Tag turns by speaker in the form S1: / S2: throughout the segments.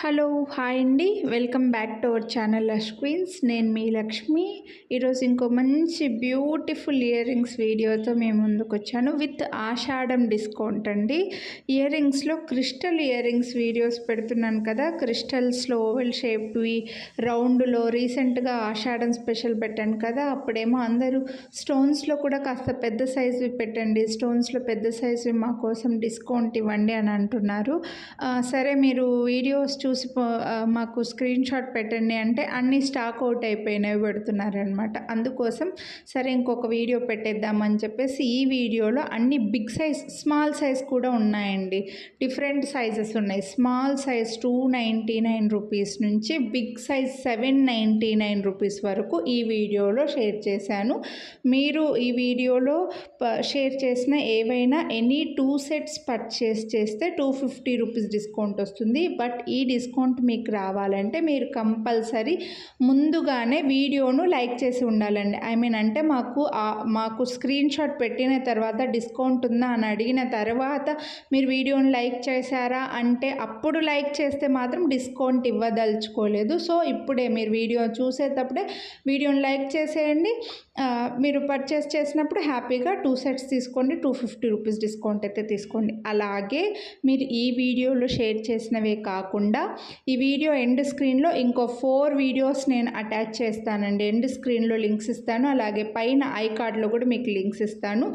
S1: Hello hi అండి, welcome back to our channel Lush Queens. నేను మీ లక్ష్మి. ఈరోజు ఇంకో మంచి బ్యూటిఫుల్ ఇయర్ రింగ్స్ వీడియోతో మేము ముందుకు వచ్చాను విత్ ఆషాఢం డిస్కౌంట్ అండి. ఇయర్ రింగ్స్లో క్రిస్టల్ ఇయర్ రింగ్స్ వీడియోస్ పెడుతున్నాను కదా, క్రిస్టల్స్లో ఓవెల్ షేప్వి రౌండ్లో రీసెంట్గా ఆషాఢం స్పెషల్ పెట్టాను కదా. అప్పుడేమో అందరూ స్టోన్స్లో కూడా కాస్త పెద్ద సైజువి పెట్టండి, స్టోన్స్లో పెద్ద సైజువి మా కోసం డిస్కౌంట్ ఇవ్వండి అని అంటున్నారు. సరే మీరు వీడియోస్ చూసి మాకు స్క్రీన్ షాట్ పెట్టండి అంటే అన్ని స్టాక్ అవుట్ అయిపోయినవి పెడుతున్నారనమాట. అందుకోసం సరే ఇంకొక వీడియో పెట్టేద్దామని చెప్పేసి ఈ వీడియోలో అన్ని బిగ్ సైజ్ స్మాల్ సైజ్ కూడా ఉన్నాయండి. డిఫరెంట్ సైజెస్ ఉన్నాయి. స్మాల్ సైజ్ 299 రూపీస్ నుంచి బిగ్ సైజ్ 799 రూపీస్ వరకు ఈ వీడియోలో షేర్ చేశాను. మీరు ఈ వీడియోలో షేర్ చేసిన ఏవైనా ఎనీ 2 సెట్స్ పర్చేస్ చేస్తే 250 రూపీస్ డిస్కౌంట్ వస్తుంది. బట్ ఈ డిస్కౌంట్ మీకు రావాలంటే మీరు కంపల్సరీ ముందుగానే వీడియోను లైక్ చేసి ఉండాలండి. ఐ మీన్ అంటే మాకు స్క్రీన్ షాట్ పెట్టిన తర్వాత డిస్కౌంట్ ఉందా అని అడిగిన తర్వాత మీరు వీడియోని లైక్ చేశారా అంటే అప్పుడు లైక్ చేస్తే మాత్రం డిస్కౌంట్ ఇవ్వదలుచుకోలేదు. సో ఇప్పుడే మీరు వీడియో చూసేటప్పుడే వీడియోని లైక్ చేసేయండి. మీరు పర్చేస్ చేసినప్పుడు హ్యాపీగా 2 సెట్స్ తీసుకోండి, 250 రూపీస్ డిస్కౌంట్ అయితే తీసుకోండి. అలాగే మీరు ఈ వీడియోలో షేర్ చేసినవే కాకుండా ఈ వీడియో ఎండ్ స్క్రీన్లో ఇంకో 4 వీడియోస్ నేను అటాచ్ చేస్తానండి. ఎండ్ స్క్రీన్లో లింక్స్ ఇస్తాను, అలాగే పైన ఐ కార్డ్లో కూడా మీకు లింక్స్ ఇస్తాను.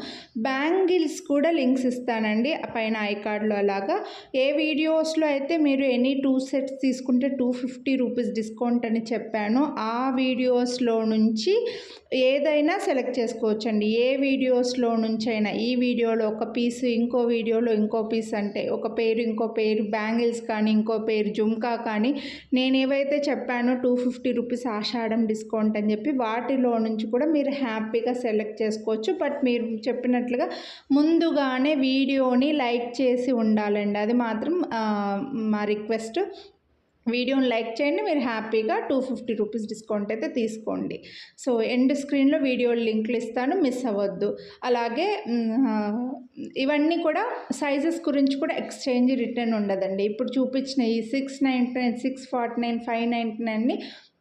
S1: బ్యాంగిల్స్ కూడా లింక్స్ ఇస్తానండి పైన ఐ కార్డ్లో. అలాగా ఏ వీడియోస్లో అయితే మీరు ఎనీ 2 సెట్స్ తీసుకుంటే 250 రూపీస్ డిస్కౌంట్ అని చెప్పానో ఆ వీడియోస్లో నుంచి ఏదైనా సెలెక్ట్ చేసుకోవచ్చండి. ఏ వీడియోస్లో నుంచి అయినా. ఈ వీడియోలో ఒక పీసు, ఇంకో వీడియోలో ఇంకో పీస్, అంటే ఒక పేరు ఇంకో పేరు బ్యాంగిల్స్ కానీ ఇంకో పేరు జుమ్కా కానీ నేను ఏవైతే చెప్పానో 250 రూపీస్ ఆషాఢం డిస్కౌంట్ అని చెప్పి వాటిలో నుంచి కూడా మీరు హ్యాపీగా సెలెక్ట్ చేసుకోవచ్చు. బట్ మీరు చెప్పినట్లుగా ముందుగానే వీడియోని లైక్ చేసి ఉండాలండి. అది మాత్రం మా రిక్వెస్ట్. వీడియోని లైక్ చేయండి, మీరు హ్యాపీగా 250 రూపీస్ డిస్కౌంట్ అయితే తీసుకోండి. సో ఎండ్ స్క్రీన్లో వీడియో లింక్లు ఇస్తాను, మిస్ అవ్వద్దు. అలాగే ఇవన్నీ కూడా సైజెస్ గురించి కూడా ఎక్స్చేంజ్ రిటర్న్ ఉండదండి. ఇప్పుడు చూపించిన ఈ 699, 649, 599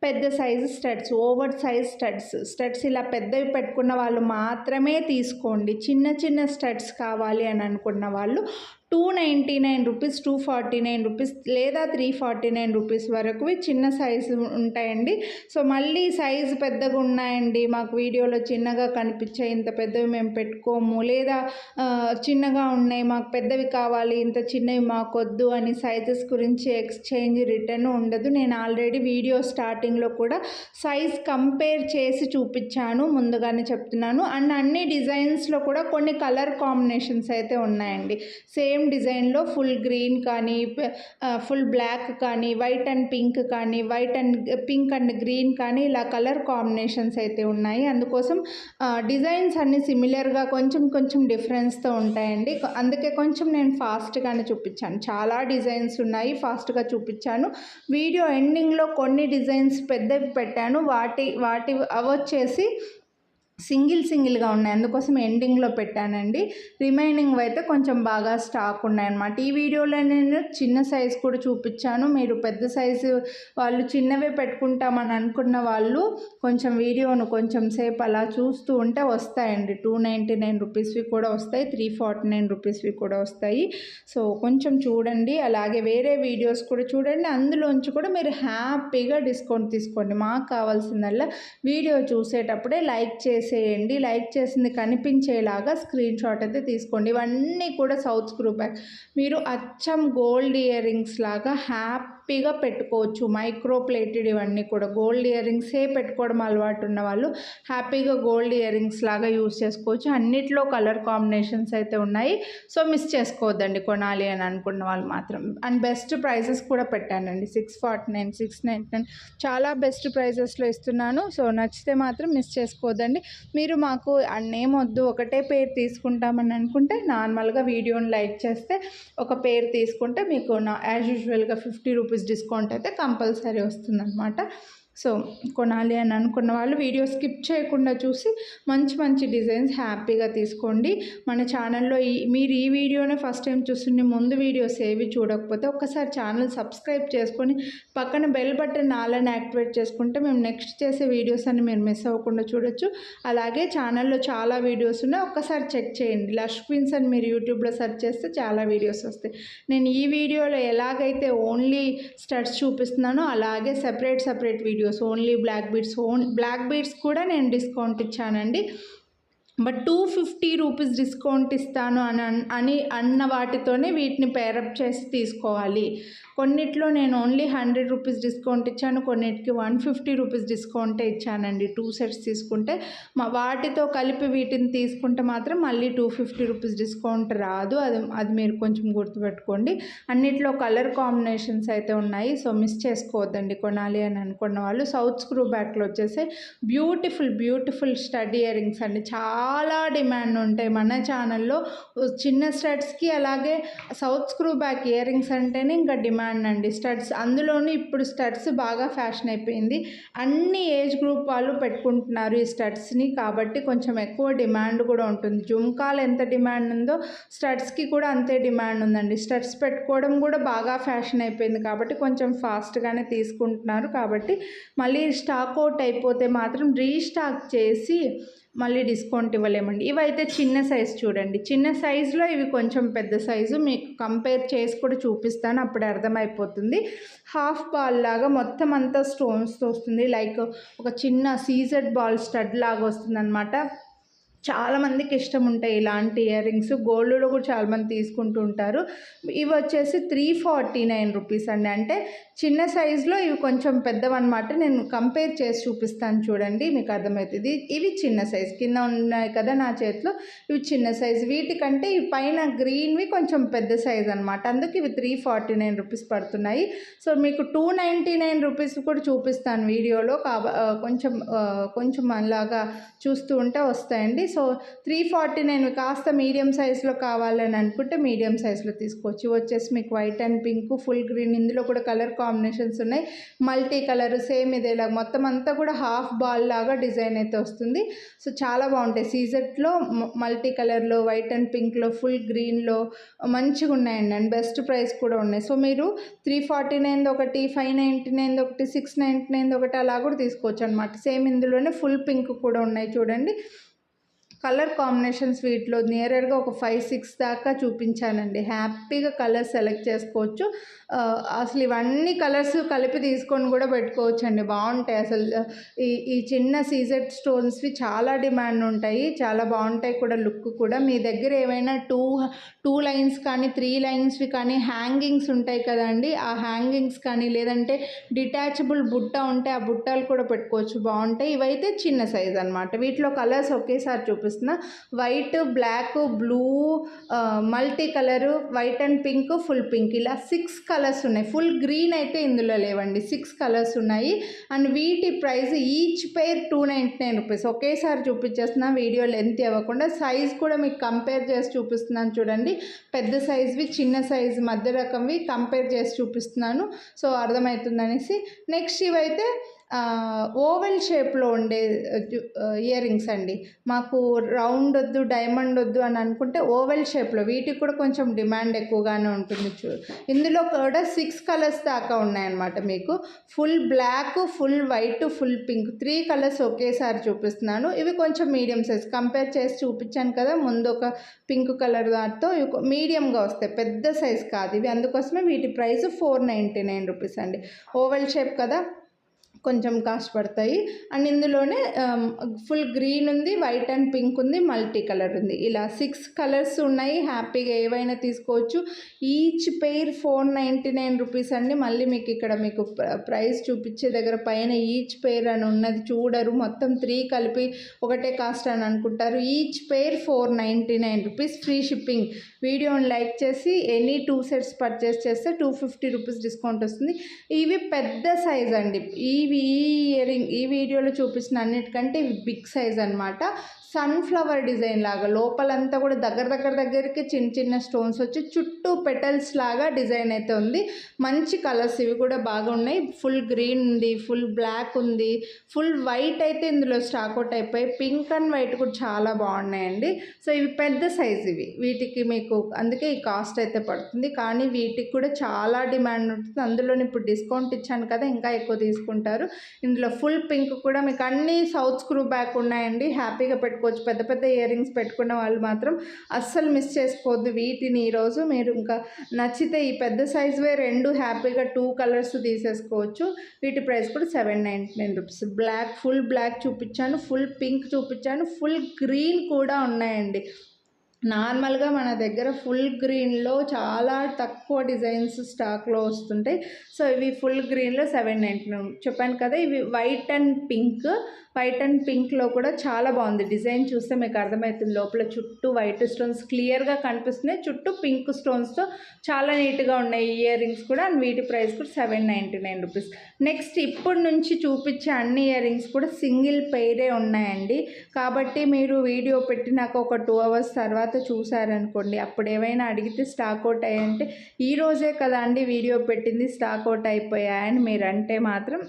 S1: పెద్ద size studs, over size studs ఇలా పెద్దవి పెట్టుకున్న వాళ్ళు మాత్రమే తీసుకోండి. చిన్న చిన్న స్టడ్స్ కావాలి అని అనుకున్న వాళ్ళు 299 రూపీస్, 249 రూపీస్ లేదా 349 రూపీస్ వరకు చిన్న సైజు ఉంటాయండి. సో మళ్ళీ సైజు పెద్దగా ఉన్నాయండి, మాకు వీడియోలో చిన్నగా కనిపించాయి, ఇంత పెద్దవి మేము పెట్టుకోము, లేదా చిన్నగా ఉన్నాయి మాకు పెద్దవి కావాలి, ఇంత చిన్నవి మాకు వద్దు అని సైజెస్ గురించి ఎక్స్చేంజ్ రిటర్న్ ఉండదు. నేను ఆల్రెడీ వీడియో స్టార్టింగ్లో కూడా సైజ్ కంపేర్ చేసి చూపించాను, ముందుగానే చెప్తున్నాను. అండ్ అన్ని డిజైన్స్లో కూడా కొన్ని కలర్ కాంబినేషన్స్ అయితే ఉన్నాయండి. సేమ్ డిజైన్లో ఫుల్ గ్రీన్ కానీ, ఫుల్ బ్లాక్ కానీ, వైట్ అండ్ పింక్ కానీ, white and pink and green కానీ ఇలా కలర్ కాంబినేషన్స్ అయితే ఉన్నాయి. అందుకోసం డిజైన్స్ అన్నీ సిమిలర్గా కొంచెం కొంచెం డిఫరెన్స్తో ఉంటాయండి. అందుకే కొంచెం నేను ఫాస్ట్గానే చూపించాను. చాలా డిజైన్స్ ఉన్నాయి, ఫాస్ట్గా చూపించాను. వీడియో ఎండింగ్లో కొన్ని డిజైన్స్ పెద్దవి పెట్టాను, వాటి అవొచ్చేసి సింగిల్గా ఉన్నాయి, అందుకోసం ఎండింగ్లో పెట్టానండి. రిమైనింగ్ అయితే కొంచెం బాగా స్టాక్ ఉన్నాయన్నమాట. ఈ వీడియోలో నేను చిన్న సైజు కూడా చూపించాను. మీరు పెద్ద సైజు వాళ్ళు చిన్నవే పెట్టుకుంటామని అనుకున్న వాళ్ళు కొంచెం వీడియోను కొంచెం సేపు అలా చూస్తూ ఉంటే వస్తాయండి. 299 రూపీస్వి కూడా వస్తాయి, 349 రూపీస్వి కూడా వస్తాయి. సో కొంచెం చూడండి, అలాగే వేరే వీడియోస్ కూడా చూడండి. అందులోంచి కూడా మీరు హ్యాపీగా డిస్కౌంట్ తీసుకోండి. మాకు కావాల్సిందల్లా వీడియో చూసేటప్పుడే లైక్ చేసేయండి. లైక్ చేసింది కనిపించేలాగా స్క్రీన్ షాట్ అయితే తీసుకోండి. ఇవన్నీ కూడా సౌత్ స్క్రూ బ్యాగ్. మీరు అచ్చం గోల్డ్ ఇయర్ రింగ్స్ లాగా హ్యాపీగా పెట్టుకోవచ్చు. మైక్రో ప్లేటెడ్ ఇవన్నీ కూడా గోల్డ్ ఇయర్ రింగ్సే పెట్టుకోవడం అలవాటు ఉన్న వాళ్ళు హ్యాపీగా గోల్డ్ ఇయర్ రింగ్స్ లాగా యూస్ చేసుకోవచ్చు. అన్నిట్లో కలర్ కాంబినేషన్స్ అయితే ఉన్నాయి. సో మిస్ చేసుకోవద్దండి కొనాలి అని అనుకున్న వాళ్ళు మాత్రం. అండ్ బెస్ట్ ప్రైజెస్ కూడా పెట్టానండి. 649, 699 చాలా బెస్ట్ ప్రైజెస్లో ఇస్తున్నాను. సో నచ్చితే మాత్రం మిస్ చేసుకోవద్దండి. మీరు మాకు అన్నేం వద్దు, ఒకటే పేరు తీసుకుంటామని అనుకుంటే నార్మల్గా వీడియోని లైక్ చేస్తే ఒక పేరు తీసుకుంటే మీకు యాజ్ యూజువల్గా 50 రూపీస్ డిస్కౌంట్ అయితే కంపల్సరీ వస్తుందన్నమాట. సో కొనాలి అని అనుకున్న వాళ్ళు వీడియో స్కిప్ చేయకుండా చూసి మంచి మంచి డిజైన్స్ హ్యాపీగా తీసుకోండి. మన ఛానల్లో మీరు ఈ వీడియోనే ఫస్ట్ టైం చూస్తుంటే ముందు వీడియోస్ ఏవి చూడకపోతే ఒక్కసారి ఛానల్ సబ్స్క్రైబ్ చేసుకొని పక్కన బెల్ బటన్ ఆలని యాక్టివేట్ చేసుకుంటే మేము నెక్స్ట్ చేసే వీడియోస్ అన్ని మీరు మిస్ అవ్వకుండా చూడొచ్చు. అలాగే ఛానల్లో చాలా వీడియోస్ ఉన్నాయి, ఒక్కసారి చెక్ చేయండి. లష్ క్వీన్స్ అని మీరు యూట్యూబ్లో సెర్చ్ చేస్తే చాలా వీడియోస్ వస్తాయి. నేను ఈ వీడియోలో ఎలాగైతే ఓన్లీ స్టడ్స్ చూపిస్తున్నానో అలాగే separate videos only black beads కూడా నేను డిస్కౌంట్ ఇచ్చానండి. బట్ 250 రూపీస్ డిస్కౌంట్ ఇస్తాను అని అన్న వాటితోనే వీటిని పేరప్ చేసి తీసుకోవాలి. కొన్నిట్లో నేను ఓన్లీ 100 రూపీస్ డిస్కౌంట్ ఇచ్చాను, కొన్నిటికి 150 రూపీస్ డిస్కౌంటే ఇచ్చానండి. 2 సెట్స్ తీసుకుంటే వాటితో కలిపి వీటిని తీసుకుంటే మాత్రం మళ్ళీ 250 రూపీస్ డిస్కౌంట్ రాదు. అది మీరు కొంచెం గుర్తుపెట్టుకోండి. అన్నిట్లో కలర్ కాంబినేషన్స్ అయితే ఉన్నాయి, సో మిస్ చేసుకోవద్దండి కొనాలి అని అనుకున్న వాళ్ళు. సౌత్ స్క్రూ బ్యాక్లో వచ్చేసి బ్యూటిఫుల్ స్టడ్ ఇయర్ రింగ్స్ అండి. చాలా డిమాండ్ ఉంటాయి మన ఛానల్లో చిన్న స్టడ్స్కి. అలాగే south screw back ear rings అంటేనే ఇంకా డిమాండ్ అండి. స్టడ్స్ అందులోనూ ఇప్పుడు స్టడ్స్ బాగా ఫ్యాషన్ అయిపోయింది, అన్ని ఏజ్ గ్రూప్ వాళ్ళు పెట్టుకుంటున్నారు ఈ స్టడ్స్ని, కాబట్టి కొంచెం ఎక్కువ డిమాండ్ కూడా ఉంటుంది. జుమ్కాలు ఎంత డిమాండ్ ఉందో స్టడ్స్కి కూడా అంతే డిమాండ్ ఉందండి. స్టడ్స్ పెట్టుకోవడం కూడా బాగా ఫ్యాషన్ అయిపోయింది కాబట్టి కొంచెం ఫాస్ట్గానే తీసుకుంటున్నారు. కాబట్టి మళ్ళీ స్టాక్ అవుట్ అయిపోతే మాత్రం రీస్టాక్ చేసి మళ్ళీ డిస్కౌంట్ ఇవ్వలేమండి. ఇవైతే చిన్న సైజు చూడండి, చిన్న సైజులో ఇవి కొంచెం పెద్ద సైజు, మీకు కంపేర్ చేసి కూడా చూపిస్తాను, అప్పుడు అర్థమైపోతుంది. హాఫ్ బాల్ లాగా మొత్తం అంతా స్టోన్స్తో వస్తుంది, లైక్ ఒక చిన్న సీజెడ్ బాల్ స్టడ్ లాగా వస్తుంది అనమాట. చాలామందికి ఇష్టం ఉంటాయి ఇలాంటి ఇయర్ రింగ్స్, గోల్డ్లో కూడా చాలామంది తీసుకుంటూ ఉంటారు. ఇవి వచ్చేసి 349 రూపీస్ అండి. అంటే చిన్న సైజులో ఇవి కొంచెం పెద్దవన్నమాట. నేను కంపేర్ చేసి చూపిస్తాను చూడండి, మీకు అర్థమవుతుంది. ఇవి చిన్న సైజు, కింద ఉన్నాయి కదా నా చేతిలో, ఇవి చిన్న సైజు. వీటికంటే ఈ పైన గ్రీన్వి కొంచెం పెద్ద సైజు అనమాట, అందుకు ఇవి 349 రూపీస్ పడుతున్నాయి. సో మీకు 299 రూపీస్ కూడా చూపిస్తాను వీడియోలో, కొంచెం అలాగా చూస్తూ ఉంటే వస్తాయండి. సో 349 కాస్త మీడియం సైజులో కావాలని అనుకుంటే మీడియం సైజులో తీసుకోవచ్చు. ఇవి వచ్చేసి మీకు white and pink, full green, ఇందులో కూడా కలర్ కాంబినేషన్స్ ఉన్నాయి. మల్టీ కలర్ సేమ్ ఇదేలా మొత్తం అంతా కూడా హాఫ్ బాల్ లాగా డిజైన్ అయితే వస్తుంది. సో చాలా బాగుంటాయి. సీజెట్లో మల్టీ కలర్లో, వైట్ అండ్ పింక్లో, ఫుల్ గ్రీన్లో మంచిగా ఉన్నాయండి, అండ్ బెస్ట్ ప్రైస్ కూడా ఉన్నాయి. సో మీరు 349 ఒకటి, 599 ఒకటి, 699 ఒకటి అలా కూడా తీసుకోవచ్చు అనమాట. సేమ్ ఇందులోనే ఫుల్ పింక్ కూడా ఉన్నాయి చూడండి. కలర్ కాంబినేషన్స్ వీటిలో నియర్గా ఒక 5-6 దాకా చూపించానండి. హ్యాపీగా కలర్ సెలెక్ట్ చేసుకోవచ్చు. అసలు ఇవన్నీ కలర్స్ కలిపి తీసుకొని కూడా పెట్టుకోవచ్చు అండి, బాగుంటాయి. అసలు ఈ చిన్న సీజెడ్ స్టోన్స్వి చాలా డిమాండ్ ఉంటాయి, చాలా బాగుంటాయి కూడా, లుక్ కూడా. మీ దగ్గర ఏమైనా టూ లైన్స్ కానీ 3 లైన్స్వి కానీ హ్యాంగింగ్స్ ఉంటాయి కదండి, ఆ హ్యాంగింగ్స్ కానీ లేదంటే డిటాచబుల్ బుట్ట ఉంటే ఆ బుట్టాలు కూడా పెట్టుకోవచ్చు, బాగుంటాయి. ఇవైతే చిన్న సైజ్ అనమాట. వీటిలో కలర్స్ ఒకేసారి చూపిస్తున్నా. White, black, blue, multi colour, white and pink, full pink, ఇలా 6 కలర్స్ ఉన్నాయి. ఫుల్ గ్రీన్ అయితే ఇందులో లేవండి, 6 కలర్స్ ఉన్నాయి. అండ్ వీటి ప్రైస్ ఈచ్ పేర్ 299 రూపీస్. ఒకేసారి చూపించేస్తున్నా, వీడియో లెంత్ ఇవ్వకుండా. సైజ్ కూడా మీకు కంపేర్ చేసి చూపిస్తున్నాను చూడండి, పెద్ద సైజ్వి, చిన్న సైజ్, మధ్య రకంవి కంపేర్ చేసి చూపిస్తున్నాను, సో అర్థమవుతుంది అనేసి. నెక్స్ట్ ఇవైతే ఓవెల్ షేప్లో ఉండే ఇయర్ రింగ్స్ అండి. మాకు రౌండ్ వద్దు, డైమండ్ వద్దు అని అనుకుంటే ఓవెల్ షేప్లో, వీటికి కూడా కొంచెం డిమాండ్ ఎక్కువగానే ఉంటుంది. ఇందులో కూడా 6 కలర్స్ దాకా ఉన్నాయన్నమాట. మీకు full black, full white, full pink, 3 colours ఒకేసారి చూపిస్తున్నాను. ఇవి కొంచెం మీడియం సైజ్, కంపేర్ చేసి చూపించాను కదా ముందు ఒక పింక్ కలర్ దాంతో, ఇవి మీడియంగా వస్తాయి, పెద్ద సైజ్ కాదు ఇవి. అందుకోసమే వీటి ప్రైస్ 499 రూపీస్ అండి. ఓవెల్ షేప్ కదా, కొంచెం కాస్ట్ పడతాయి. అండ్ ఇందులోనే ఫుల్ గ్రీన్ ఉంది, వైట్ అండ్ పింక్ ఉంది, మల్టీ కలర్ ఉంది, ఇలా 6 కలర్స్ ఉన్నాయి. హ్యాపీగా ఏవైనా తీసుకోవచ్చు. ఈచ్ పెయిర్ 499 రూపీస్ అండి. మళ్ళీ మీకు ఇక్కడ మీకు ప్రైస్ చూపించే దగ్గర పైన ఈచ్ పెయిర్ అని ఉన్నది చూడరు, మొత్తం 3 కలిపి ఒకటే కాస్ట్ అని అనుకుంటారు. Each pair 499 rupees, free shipping. వీడియోని లైక్ చేసి ఎనీ 2 సెట్స్ పర్చేస్ చేస్తే 250 రూపీస్ డిస్కౌంట్ వస్తుంది. ఇవి పెద్ద సైజ్ అండి. ఈ వీడియోలో చూపించిన అన్నిటికంటే ఇవి బిగ్ సైజ్ అనమాట. సన్ఫ్లవర్ డిజైన్ లాగా లోపలంతా కూడా దగ్గరికి చిన్న చిన్న స్టోన్స్ వచ్చి చుట్టూ పెటల్స్ లాగా డిజైన్ అయితే ఉంది. మంచి కలర్స్ ఇవి కూడా బాగున్నాయి. ఫుల్ గ్రీన్ ఉంది, ఫుల్ బ్లాక్ ఉంది, ఫుల్ వైట్ అయితే ఇందులో స్టాక్ అవుట్ అయిపోయి పింక్ అండ్ వైట్ కూడా చాలా బాగున్నాయండి. సో ఇవి పెద్ద సైజ్ ఇవి, వీటికి మీకు అందుకే ఈ కాస్ట్ అయితే పడుతుంది. కానీ వీటికి కూడా చాలా డిమాండ్ ఉంటుంది. అందులోని ఇప్పుడు డిస్కౌంట్ ఇచ్చాను కదా, ఇంకా ఎక్కువ తీసుకుంటారు. ఇందులో ఫుల్ పింక్ కూడా మీకు అన్ని సౌత్ స్క్రూ బ్యాక్ ఉన్నాయండి. హ్యాపీగా పెట్టుకోవచ్చు. పెద్ద పెద్ద ఇయర్ రింగ్స్ పెట్టుకున్న వాళ్ళు మాత్రం అస్సలు మిస్ చేసుకోవద్దు వీటిని. ఈరోజు మీరు ఇంకా నచ్చితే ఈ పెద్ద సైజువే 2 హ్యాపీగా 2 కలర్స్ తీసేసుకోవచ్చు. వీటి ప్రైస్ కూడా 799 రూపీస్. బ్లాక్, ఫుల్ బ్లాక్ చూపించాను, ఫుల్ పింక్ చూపించాను, ఫుల్ గ్రీన్ కూడా ఉన్నాయండి. నార్మల్గా మన దగ్గర ఫుల్ గ్రీన్లో చాలా తక్కువ డిజైన్స్ స్టాక్లో వస్తుంటాయి. సో ఇవి ఫుల్ గ్రీన్లో 799 చెప్పాను కదా. ఇవి వైట్ అండ్ పింక్లో కూడా చాలా బాగుంది. డిజైన్ చూస్తే మీకు అర్థమవుతుంది. లోపల చుట్టూ వైట్ స్టోన్స్ క్లియర్గా కనిపిస్తున్నాయి, చుట్టూ పింక్ స్టోన్స్తో చాలా నీట్గా ఉన్నాయి ఇయర్ రింగ్స్ కూడా. అండ్ వీటి ప్రైస్ కూడా 799 రూపీస్. నెక్స్ట్ ఇప్పుడు నుంచి చూపించే అన్ని ఇయర్ రింగ్స్ కూడా సింగిల్ పెయిరే ఉన్నాయండి. కాబట్టి మీరు వీడియో పెట్టి నాకు ఒక 2 అవర్స్ తర్వాత చూసారనుకోండి, అప్పుడు ఏమైనా అడిగితే స్టాక్ అవుట్ అయ్యంటే ఈ రోజే కదా అండి వీడియో పెట్టింది స్టాక్ అవుట్ అయిపోయాయని మీరు అంటే మాత్రం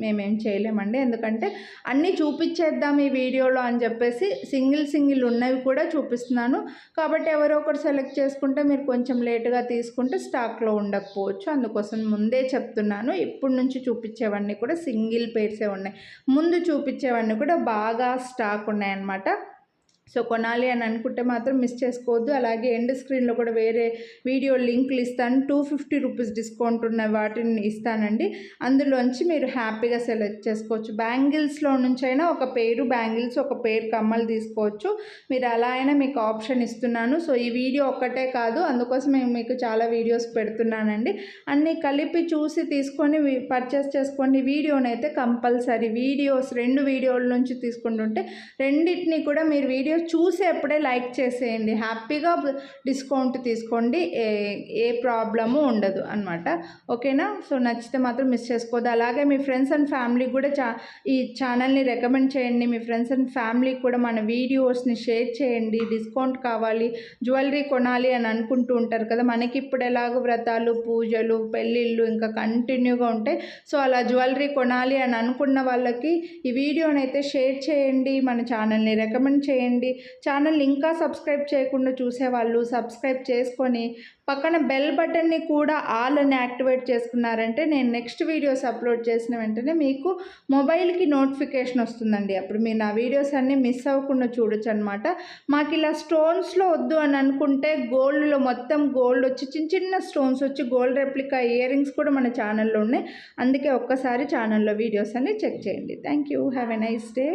S1: మేమేం చేయలేమండి. ఎందుకంటే అన్నీ చూపించేద్దాం ఈ వీడియోలో అని చెప్పేసి సింగిల్ ఉన్నవి కూడా చూపిస్తున్నాను. కాబట్టి ఎవరో ఒకరు సెలెక్ట్ చేసుకుంటే మీరు కొంచెం లేటుగా తీసుకుంటే స్టాక్లో ఉండకపోవచ్చు. అందుకోసం ముందే చెప్తున్నాను. ఇప్పుడు నుంచి చూపించేవన్నీ కూడా సింగిల్ పేర్సే ఉన్నాయి. ముందు చూపించేవన్నీ కూడా బాగా స్టాక్ ఉన్నాయన్నమాట. సో కొనాలి అని అనుకుంటే మాత్రం మిస్ చేసుకోవద్దు. అలాగే ఎండ్ స్క్రీన్లో కూడా వేరే వీడియో లింకులు ఇస్తాను. 250 రూపీస్ డిస్కౌంట్ ఉన్న వాటిని ఇస్తానండి. అందులోంచి మీరు హ్యాపీగా సెలెక్ట్ చేసుకోవచ్చు. బ్యాంగిల్స్లో నుంచి అయినా ఒక పేరు బ్యాంగిల్స్, ఒక పేరు కమ్మలు తీసుకోవచ్చు. మీరు అలా అయినా మీకు ఆప్షన్ ఇస్తున్నాను. సో ఈ వీడియో ఒక్కటే కాదు, అందుకోసం నేను మీకు చాలా వీడియోస్ పెడుతున్నానండి. అన్నీ కలిపి చూసి తీసుకొని పర్చేస్ చేసుకోండి. వీడియోనైతే కంపల్సరీ వీడియోస్ 2 వీడియోల నుంచి తీసుకుంటుంటే రెండింటిని కూడా మీరు వీడియో చూసేప్పుడే లైక్ చేసేయండి. హ్యాపీగా డిస్కౌంట్ తీసుకోండి, ఏ ప్రాబ్లము ఉండదు అనమాట. ఓకేనా? సో నచ్చితే మాత్రం మిస్ చేసుకోవద్దు. అలాగే మీ ఫ్రెండ్స్ అండ్ ఫ్యామిలీకి కూడా ఈ ఛానల్ని రికమెండ్ చేయండి. మీ ఫ్రెండ్స్ అండ్ ఫ్యామిలీకి కూడా మన వీడియోస్ని షేర్ చేయండి. డిస్కౌంట్ కావాలి, జ్యువెలరీ కొనాలి అని అనుకుంటూ ఉంటారు కదా. మనకి ఇప్పుడు ఎలాగో వ్రతాలు, పూజలు, పెళ్ళిళ్ళు ఇంకా కంటిన్యూగా ఉంటాయి. సో అలా జ్యువెలరీ కొనాలి అని అనుకున్న వాళ్ళకి ఈ వీడియోనైతే షేర్ చేయండి. మన ఛానల్ని రికమెండ్ చేయండి. ఛానల్ని ఇంకా సబ్స్క్రైబ్ చేయకుండా చూసేవాళ్ళు సబ్స్క్రైబ్ చేసుకొని పక్కన బెల్ బటన్ని కూడా ఆల్ అని యాక్టివేట్ చేసుకున్నారంటే నేను నెక్స్ట్ వీడియోస్ అప్లోడ్ చేసిన వెంటనే మీకు మొబైల్కి నోటిఫికేషన్ వస్తుందండి. అప్పుడు మీరు నా వీడియోస్ అన్నీ మిస్ అవ్వకుండా చూడొచ్చు అనమాట. మాకు ఇలా స్టోన్స్లో వద్దు అని అనుకుంటే గోల్డ్లో మొత్తం గోల్డ్ వచ్చి చిన్న స్టోన్స్ వచ్చి గోల్డ్ రెప్లికా ఇయర్ రింగ్స్ కూడా మన ఛానల్లో ఉన్నాయి. అందుకే ఒక్కసారి ఛానల్లో వీడియోస్ అన్ని చెక్ చేయండి. Thank you. Have a nice day.